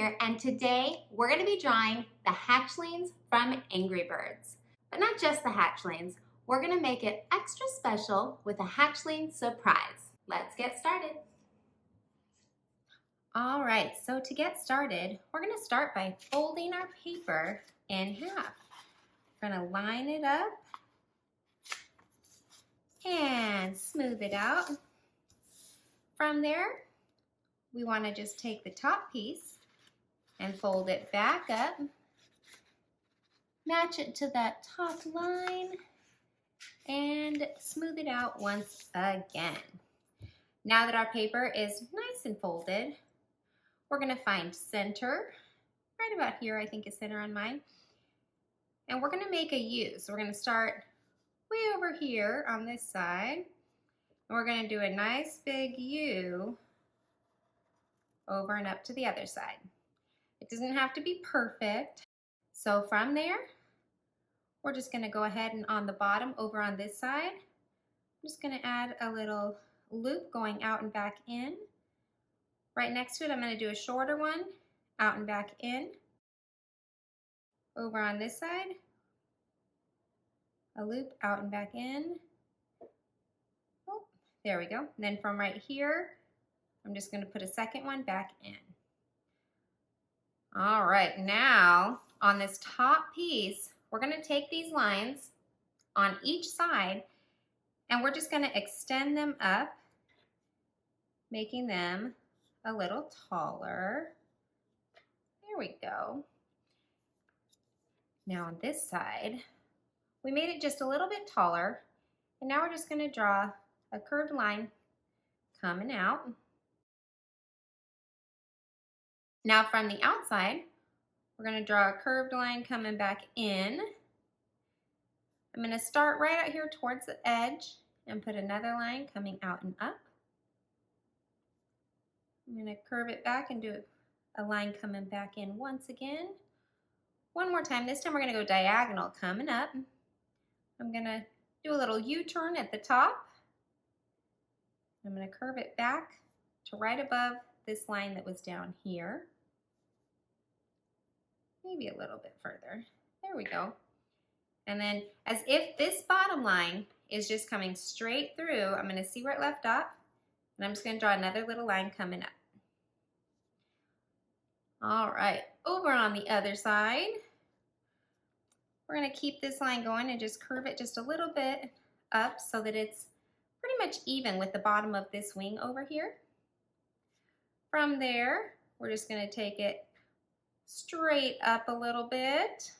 here, and today we're going to be drawing the hatchlings from Angry Birds. But not just the hatchlings, we're going to make it extra special with a hatchling surprise. Let's get started. All right, so to get started, we're going to start by folding our paper in half. We're going to line it up and smooth it out. From there, we want to just take the top piece and fold it back up, match it to that top line, and smooth it out once again. Now that our paper is nice and folded, we're going to find center, right about here I think is center on mine, and we're going to make a U. So we're going to start way over here on this side, and we're going to do a nice big U over and up to the other side. It doesn't have to be perfect. So from there, we're just going to go ahead and on the bottom over on this side, I'm just going to add a little loop going out and back in. Right next to it, I'm going to do a shorter one, out and back in. Over on this side, a loop out and back in. Oh, there we go. And then from right here, I'm just going to put a second one back in. All right, now on this top piece, we're going to take these lines on each side and we're just going to extend them up, making them a little taller. There we go. Now on this side, we made it just a little bit taller, and now we're just going to draw a curved line coming out. Now from the outside, we're going to draw a curved line coming back in. I'm going to start right out here towards the edge and put another line coming out and up. I'm going to curve it back and do a line coming back in once again. One more time. This time we're going to go diagonal coming up. I'm going to do a little U-turn at the top. I'm going to curve it back to right above this line that was down here. Maybe a little bit further. There we go. And then as if this bottom line is just coming straight through, I'm going to see where it left off, and I'm just going to draw another little line coming up. All right, over on the other side, we're going to keep this line going and just curve it just a little bit up so that it's pretty much even with the bottom of this wing over here. From there, we're just going to take it straight up a little bit.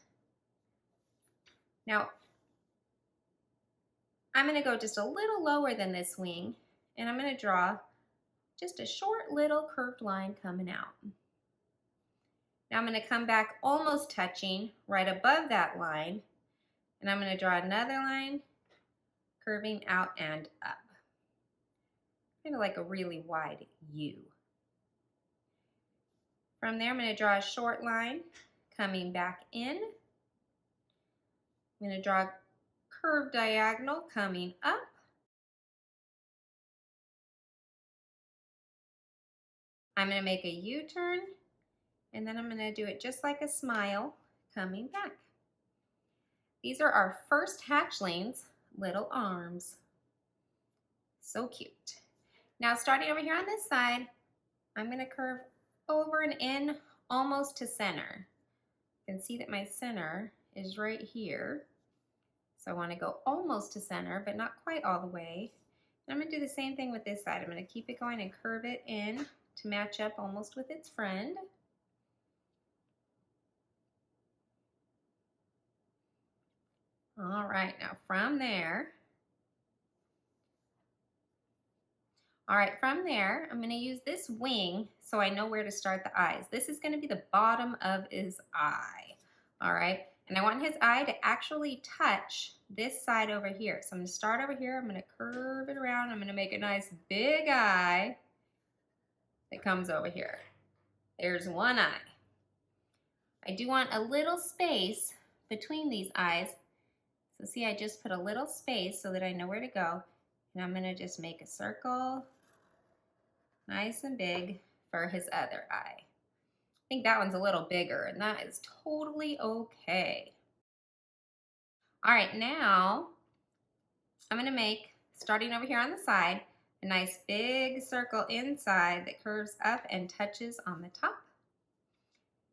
Now, I'm going to go just a little lower than this wing, and I'm going to draw just a short little curved line coming out. Now I'm going to come back almost touching right above that line, and I'm going to draw another line curving out and up, kind of like a really wide U. From there, I'm going to draw a short line coming back in. I'm going to draw a curved diagonal coming up. I'm going to make a U-turn, and then I'm going to do it just like a smile coming back. These are our first hatchlings' little arms. So cute. Now starting over here on this side, I'm going to curve over and in almost to center. You can see that my center is right here. So I want to go almost to center, but not quite all the way. And I'm going to do the same thing with this side. I'm going to keep it going and curve it in to match up almost with its friend. All right, now from there, I'm going to use this wing so I know where to start the eyes. This is going to be the bottom of his eye. All right, and I want his eye to actually touch this side over here. So I'm going to start over here. I'm going to curve it around. I'm going to make a nice big eye that comes over here. There's one eye. I do want a little space between these eyes. So see, I just put a little space so that I know where to go. And I'm going to just make a circle nice and big for his other eye. think that one's a little bigger, and that is totally okay. All right, now I'm gonna make, starting over here on the side, a nice big circle inside that curves up and touches on the top.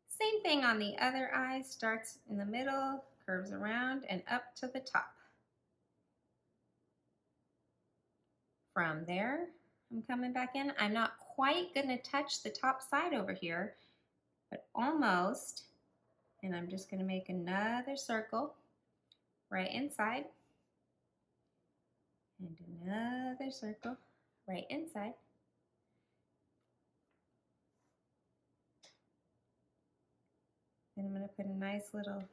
Same thing on the other eye, starts in the middle, curves around and up to the top. From there, I'm coming back in. I'm not quite gonna touch the top side over here, but almost. And I'm just gonna make another circle right inside. And another circle right inside. Then I'm gonna put a nice little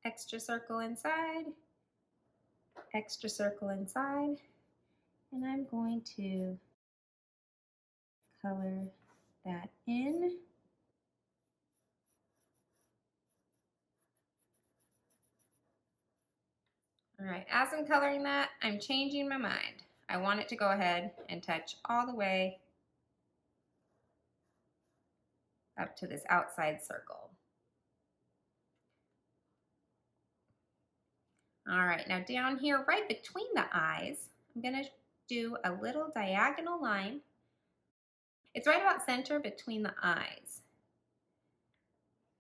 extra circle inside, extra circle inside, and I'm going to color that in. All right, as I'm coloring that, I'm changing my mind. I want it to go ahead and touch all the way up to this outside circle. All right, now down here, right between the eyes, I'm gonna do a little diagonal line. It's right about center between the eyes.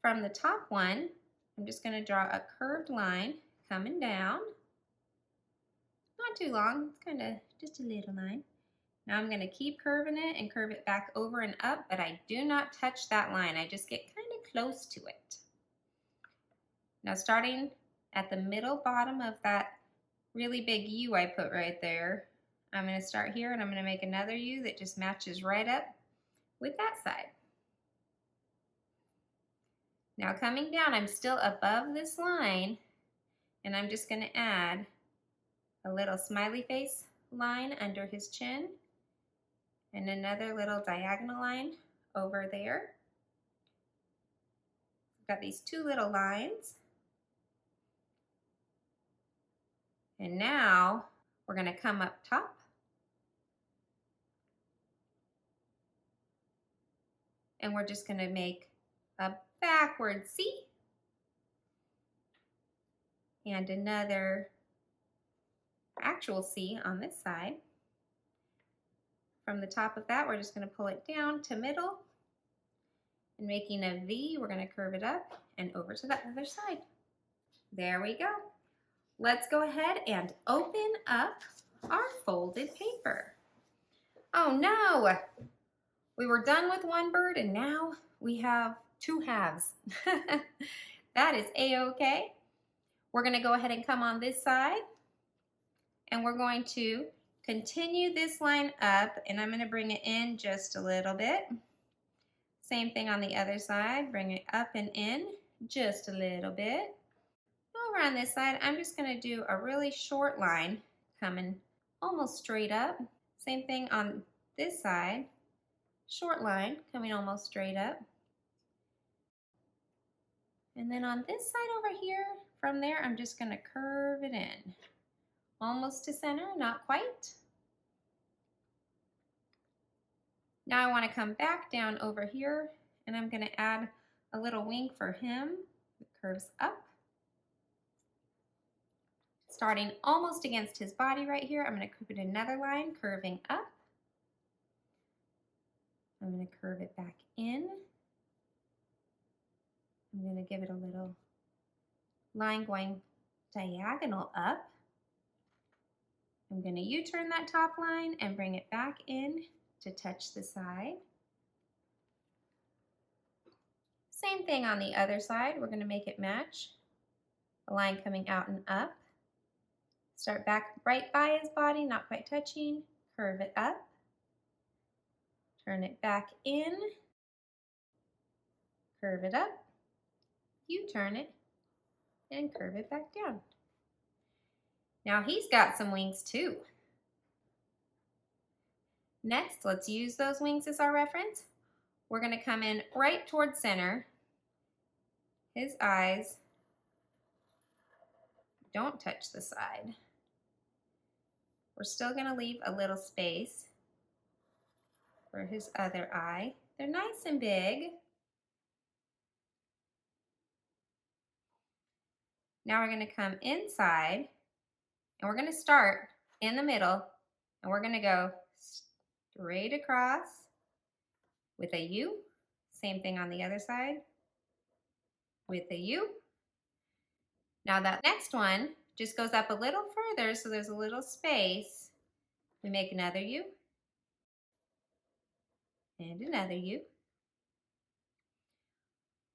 From the top one, I'm just gonna draw a curved line coming down. Not too long, it's kind of just a little line. Now I'm gonna keep curving it and curve it back over and up, but I do not touch that line. I just get kind of close to it. Now starting at the middle bottom of that really big U I put right there, I'm gonna start here and I'm gonna make another U that just matches right up with that side. Now coming down, I'm still above this line, and I'm just gonna add a little smiley face line under his chin and another little diagonal line over there. Got these two little lines. And now we're gonna come up top and we're just gonna make a backward C and another actual C on this side. From the top of that, we're just gonna pull it down to middle, and making a V, we're gonna curve it up and over to the other side. There we go. Let's go ahead and open up our folded paper. Oh no, we were done with one bird and now we have two halves. That is a-okay. We're gonna go ahead and come on this side and we're going to continue this line up, and I'm gonna bring it in just a little bit. Same thing on the other side, bring it up and in just a little bit. Over on this side, I'm just gonna do a really short line coming almost straight up. Same thing on this side, short line coming almost straight up. And then on this side over here, from there, I'm just gonna curve it in. Almost to center, not quite. Now I wanna come back down over here and I'm gonna add a little wing for him that curves up. Starting almost against his body right here, I'm gonna put another line curving up. I'm gonna curve it back in. I'm gonna give it a little line going diagonal up. I'm gonna U-turn that top line and bring it back in to touch the side. Same thing on the other side. We're gonna make it match. A line coming out and up. Start back right by his body, not quite touching. Curve it up. Turn it back in. Curve it up. U-turn it and curve it back down. Now he's got some wings too. Next, let's use those wings as our reference. We're gonna come in right towards center. His eyes don't touch the side. We're still gonna leave a little space for his other eye. They're nice and big. Now we're going to come inside and we're going to start in the middle and we're going to go straight across with a U. Same thing on the other side with a U. Now that next one just goes up a little further, so there's a little space. We make another U and another U.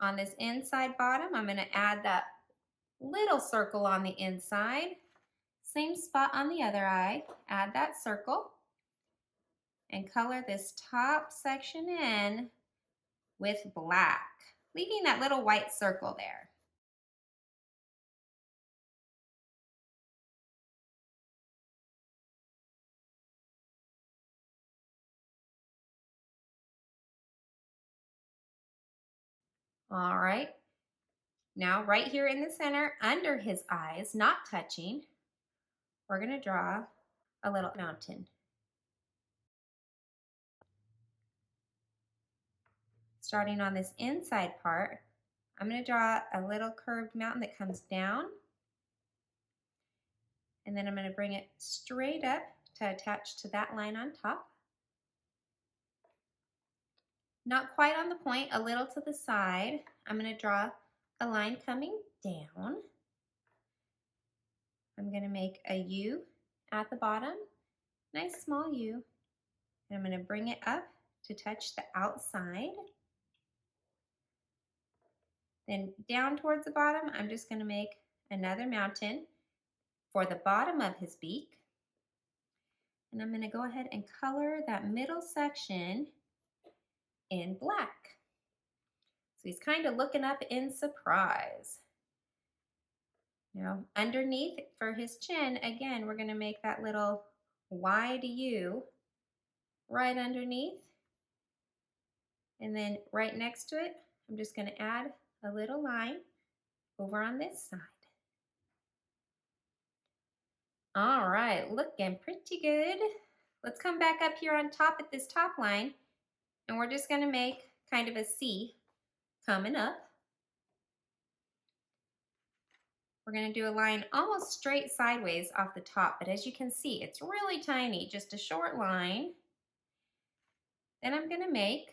On this inside bottom, I'm going to add that little circle on the inside. Same spot on the other eye. Add that circle and color this top section in with black, leaving that little white circle there. All right. Now right here in the center, under his eyes, not touching, we're going to draw a little mountain. Starting on this inside part, I'm going to draw a little curved mountain that comes down. And then I'm going to bring it straight up to attach to that line on top. Not quite on the point, a little to the side. I'm going to draw a line coming down. I'm going to make a U at the bottom, nice small U. And I'm going to bring it up to touch the outside. Then down towards the bottom, I'm just going to make another mountain for the bottom of his beak. And I'm going to go ahead and color that middle section in black. So he's kind of looking up in surprise. Now underneath for his chin, again, we're going to make that little wide U right underneath. And then right next to it, I'm just going to add a little line over on this side. All right, looking pretty good. Let's come back up here on top at this top line, and we're just going to make kind of a C coming up. We're going to do a line almost straight sideways off the top, but as you can see, it's really tiny, just a short line. Then I'm going to make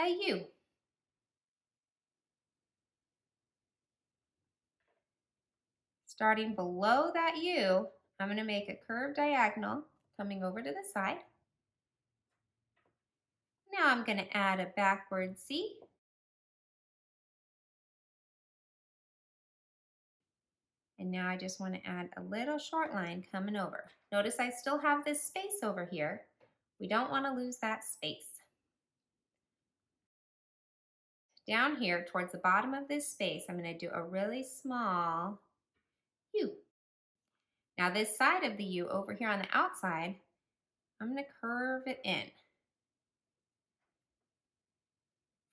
a U. Starting below that U, I'm going to make a curved diagonal coming over to the side. Now I'm going to add a backward C. And now I just want to add a little short line coming over. Notice I still have this space over here. We don't want to lose that space. Down here towards the bottom of this space, I'm going to do a really small U. Now this side of the U over here on the outside, I'm going to curve it in.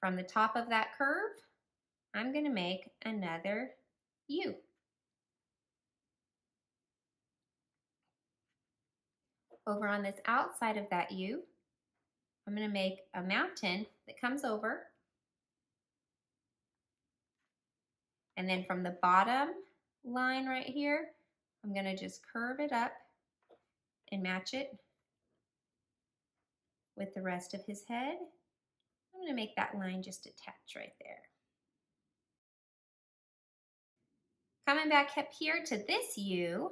From the top of that curve, I'm going to make another U. Over on this outside of that U, I'm going to make a mountain that comes over. And then from the bottom line right here, I'm going to just curve it up and match it with the rest of his head. I'm going to make that line just attach right there. Coming back up here to this U,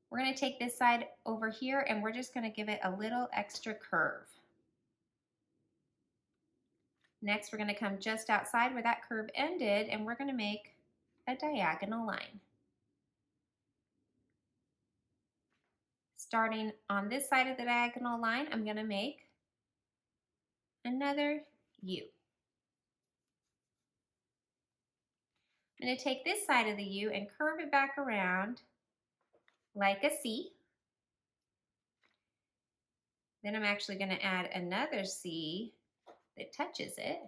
we're going to take this side over here and we're just going to give it a little extra curve. Next, we're going to come just outside where that curve ended and we're going to make a diagonal line. Starting on this side of the diagonal line, I'm going to make another U. I'm going to take this side of the U and curve it back around like a C. Then I'm actually going to add another C that touches it.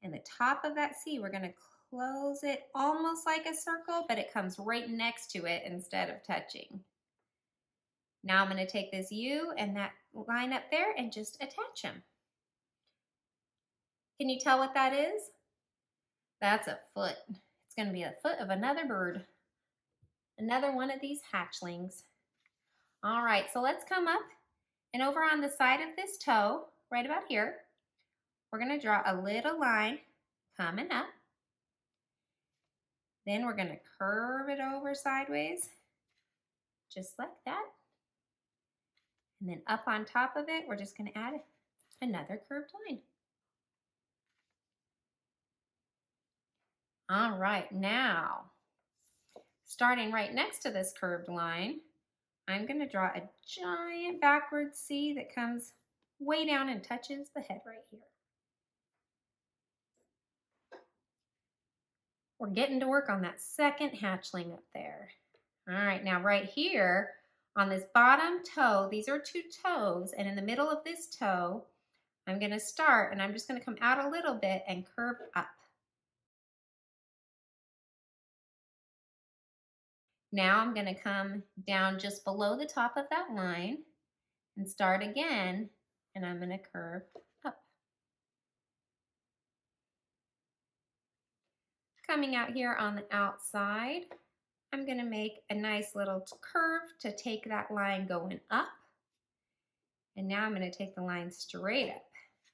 And the top of that C, we're going to close it almost like a circle, but it comes right next to it instead of touching. Now I'm going to take this U and that line up there and just attach them. Can you tell what that is? That's a foot. It's going to be a foot of another bird. Another one of these hatchlings. All right, so let's come up and over on the side of this toe, right about here, we're going to draw a little line coming up. Then we're going to curve it over sideways, just like that. And then up on top of it, we're just going to add another curved line. All right, now, starting right next to this curved line, I'm going to draw a giant backward C that comes way down and touches the head right here. We're getting to work on that second hatchling up there. All right, now right here on this bottom toe, these are two toes, and in the middle of this toe, I'm going to start and I'm just going to come out a little bit and curve up. Now I'm going to come down just below the top of that line and start again, and I'm going to curve up. Coming out here on the outside, I'm going to make a nice little curve to take that line going up. And now I'm going to take the line straight up.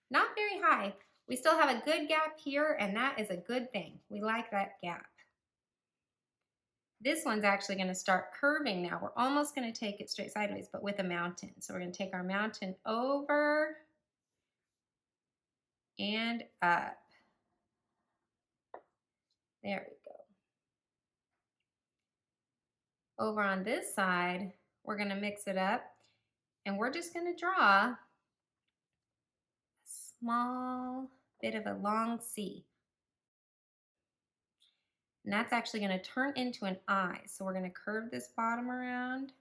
Not very high. We still have a good gap here, and that is a good thing. We like that gap. This one's actually going to start curving now. We're almost going to take it straight sideways, but with a mountain. So we're going to take our mountain over and up. There we go. Over on this side, we're going to mix it up, and we're just going to draw a small bit of a long C. And that's actually going to turn into an eye. So we're going to curve this bottom around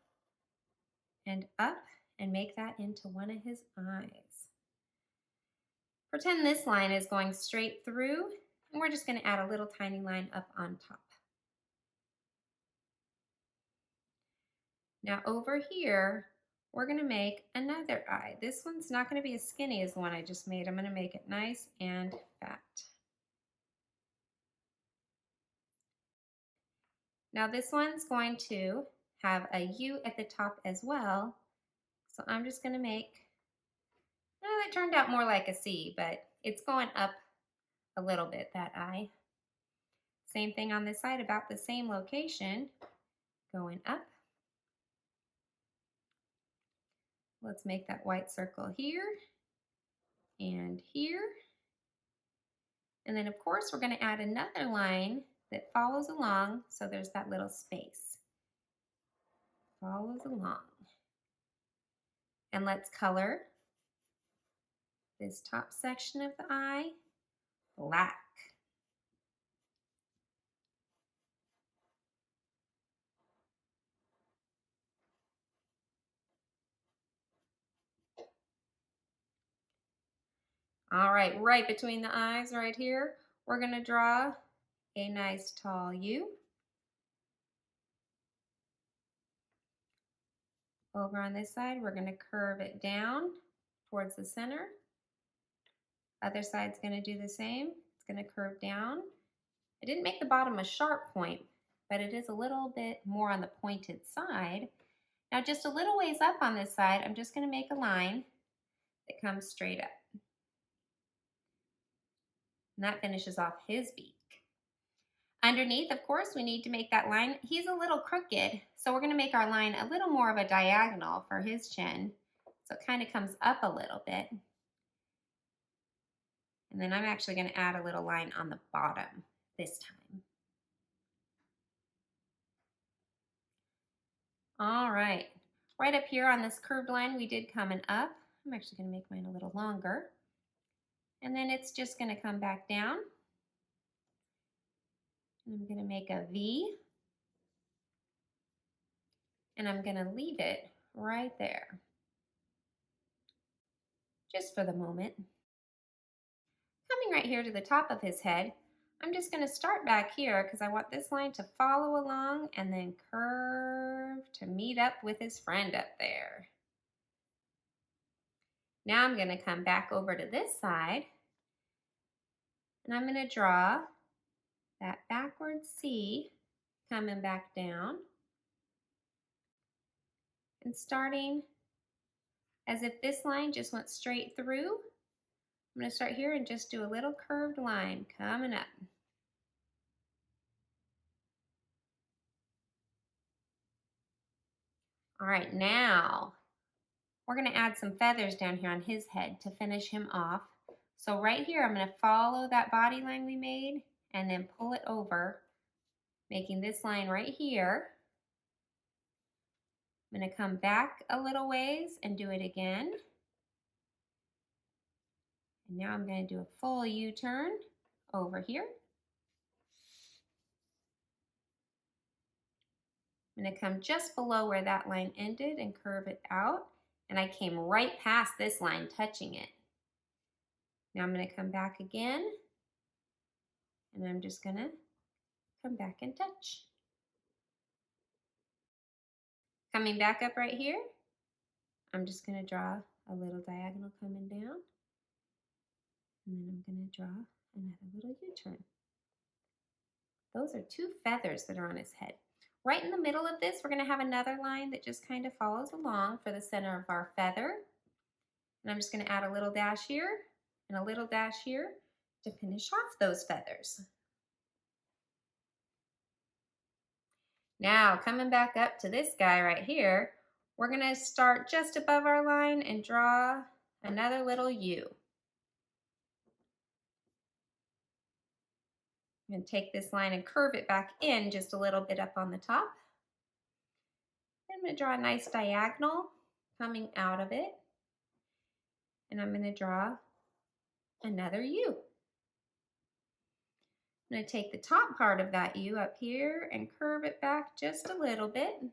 and up and make that into one of his eyes. Pretend this line is going straight through, and we're just going to add a little tiny line up on top. Now over here, we're going to make another eye. This one's not going to be as skinny as the one I just made. I'm going to make it nice and fat. Now this one's going to have a U at the top as well. So I'm just going to make, well, it turned out more like a C, but it's going up a little bit, that eye. Same thing on this side, about the same location, going up. Let's make that white circle here and here. And then of course we're going to add another line that follows along, so there's that little space. Follows along. And let's color this top section of the eye black. All right, right between the eyes right here, we're going to draw a nice tall U. Over on this side, we're going to curve it down towards the center. Other side's going to do the same. It's going to curve down. I didn't make the bottom a sharp point, but it is a little bit more on the pointed side. Now just a little ways up on this side, I'm just going to make a line that comes straight up. And that finishes off his beak. Underneath, of course, we need to make that line. He's a little crooked, so we're going to make our line a little more of a diagonal for his chin. So it kind of comes up a little bit. And then I'm actually going to add a little line on the bottom this time. All right. Right up here on this curved line, we did coming up. I'm actually going to make mine a little longer. And then it's just going to come back down. I'm going to make a V, and I'm going to leave it right there, just for the moment. Coming right here to the top of his head, I'm just going to start back here because I want this line to follow along and then curve to meet up with his friend up there. Now I'm going to come back over to this side, And I'm going to draw that backward C coming back down and starting as if this line just went straight through. I'm going to start here and just do a little curved line coming up. All right, now we're going to add some feathers down here on his head to finish him off. So right here, I'm going to follow that body line we made and then pull it over, making this line right here. I'm going to come back a little ways and do it again. And now I'm going to do a full U-turn over here. I'm going to come just below where that line ended and curve it out. And I came right past this line, touching it. Now I'm going to come back again. And I'm just going to come back and touch. Coming back up right here, I'm just going to draw a little diagonal coming down. And then I'm going to draw another little U-turn. Those are two feathers that are on his head. Right in the middle of this, we're going to have another line that just kind of follows along for the center of our feather. And I'm just going to add a little dash here and a little dash here to finish off those feathers. Now, coming back up to this guy right here, we're going to start just above our line and draw another little U. I'm going to take this line and curve it back in just a little bit up on the top. I'm going to draw a nice diagonal coming out of it. And I'm going to draw another U. I'm going to take the top part of that U up here and curve it back just a little bit. And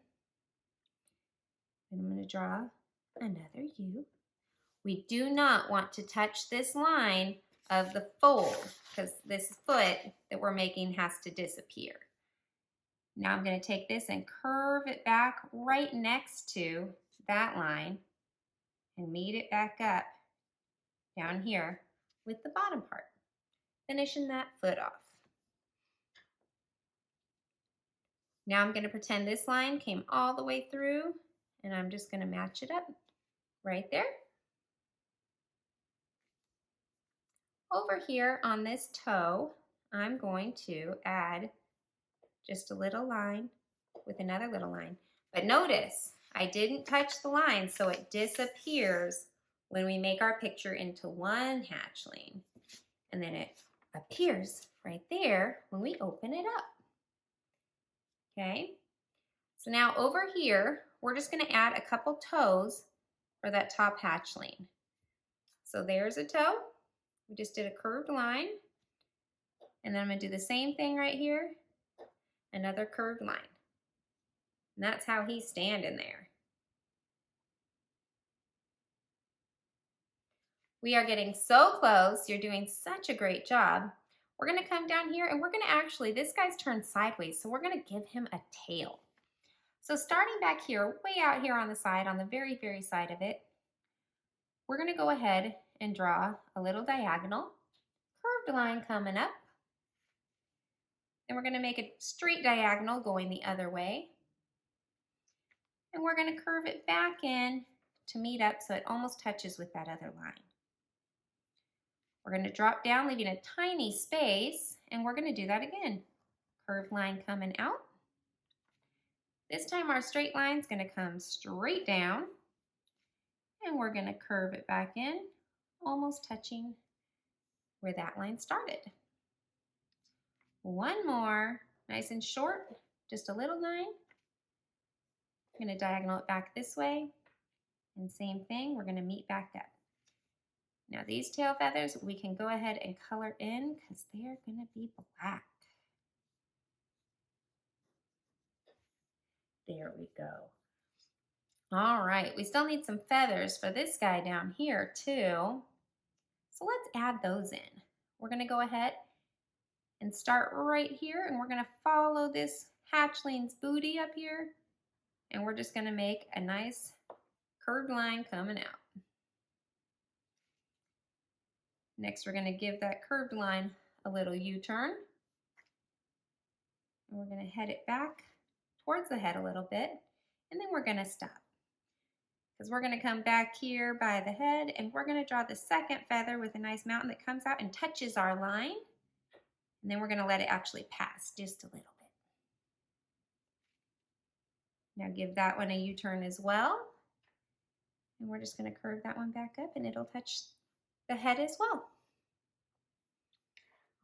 I'm going to draw another U. We do not want to touch this line of the fold because this foot that we're making has to disappear. Now I'm going to take this and curve it back right next to that line and meet it back up down here with the bottom part, finishing that foot off. Now I'm going to pretend this line came all the way through and I'm just going to match it up right there. Over here on this toe, I'm going to add just a little line with another little line. But notice, I didn't touch the line, so it disappears when we make our picture into one hatchling. And then it appears right there when we open it up. Okay? So now over here, we're just going to add a couple toes for that top hatchling. So there's a toe. We just did a curved line. And then I'm going to do the same thing right here. Another curved line. And that's how he's standing there. We are getting so close. You're doing such a great job. We're going to come down here and we're going to actually, this guy's turned sideways, so we're going to give him a tail. So starting back here, way out here on the side, on the very, very side of it, we're going to go ahead and draw a little diagonal, curved line coming up. And we're going to make a straight diagonal going the other way. And we're going to curve it back in to meet up so it almost touches with that other line. We're going to drop down, leaving a tiny space, and we're going to do that again. Curved line coming out. This time our straight line is going to come straight down, and we're going to curve it back in, almost touching where that line started. One more, nice and short, just a little line. I'm going to diagonal it back this way, and same thing, we're going to meet back up. Now these tail feathers we can go ahead and color in because they're going to be black. There we go. All right, we still need some feathers for this guy down here too. So let's add those in. We're going to go ahead and start right here, and we're going to follow this hatchling's booty up here, and we're just going to make a nice curved line coming out. Next, we're going to give that curved line a little U-turn. And we're going to head it back towards the head a little bit, and then we're going to stop. Because we're going to come back here by the head, and we're going to draw the second feather with a nice mountain that comes out and touches our line. And then we're going to let it actually pass just a little bit. Now give that one a U-turn as well. And we're just going to curve that one back up, and it'll touch the head as well.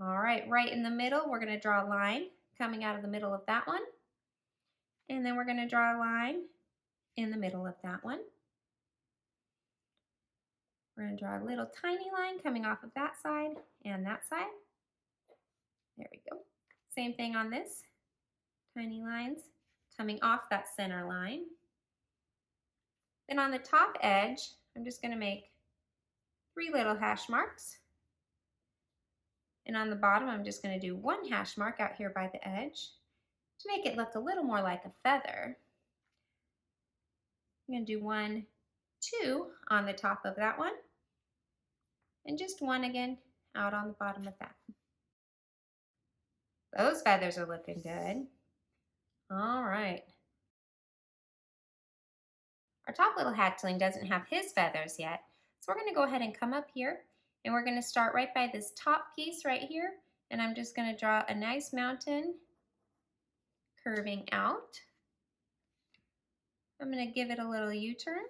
All right, right in the middle, we're going to draw a line coming out of the middle of that one. And then we're going to draw a line in the middle of that one. We're going to draw a little tiny line coming off of that side and that side. There we go. Same thing on this. Tiny lines coming off that center line. Then on the top edge, I'm just going to make 3 little hash marks. And on the bottom, I'm just going to do 1 hash mark out here by the edge to make it look a little more like a feather. I'm going to do 1, 2 on the top of that one, and just 1 again out on the bottom of that. Those feathers are looking good. All right. Our top little hatchling doesn't have his feathers yet, so we're going to go ahead and come up here, and we're going to start right by this top piece right here, and I'm just going to draw a nice mountain curving out. I'm going to give it a little U-turn,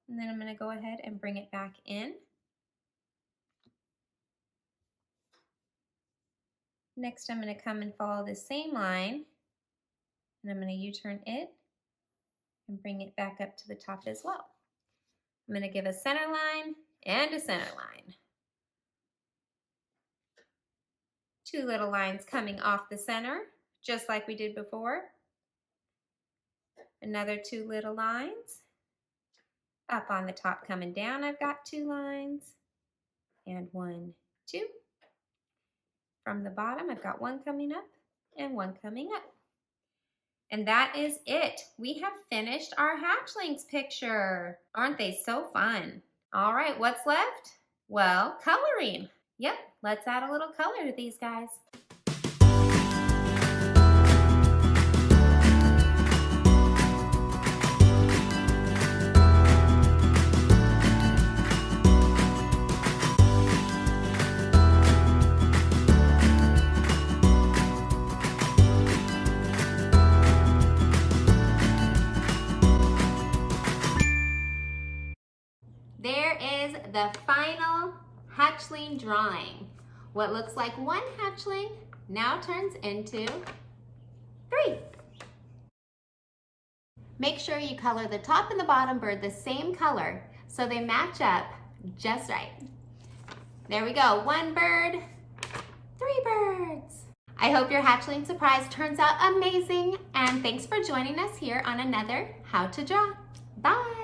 and then I'm going to go ahead and bring it back in. Next, I'm going to come and follow the same line, and I'm going to U-turn it and bring it back up to the top as well. I'm going to give a center line and a center line. 2 little lines coming off the center, just like we did before. Another 2 little lines. Up on the top coming down, I've got 2 lines. And 1, 2. From the bottom, I've got 1 coming up and 1 coming up. And that is it. We have finished our hatchlings picture. Aren't they so fun? All right, what's left? Well, coloring. Yep, let's add a little color to these guys. There is the final hatchling drawing. What looks like 1 hatchling now turns into 3. Make sure you color the top and the bottom bird the same color so they match up just right. There we go, 1 bird, 3 birds. I hope your hatchling surprise turns out amazing, and thanks for joining us here on another How to Draw. Bye.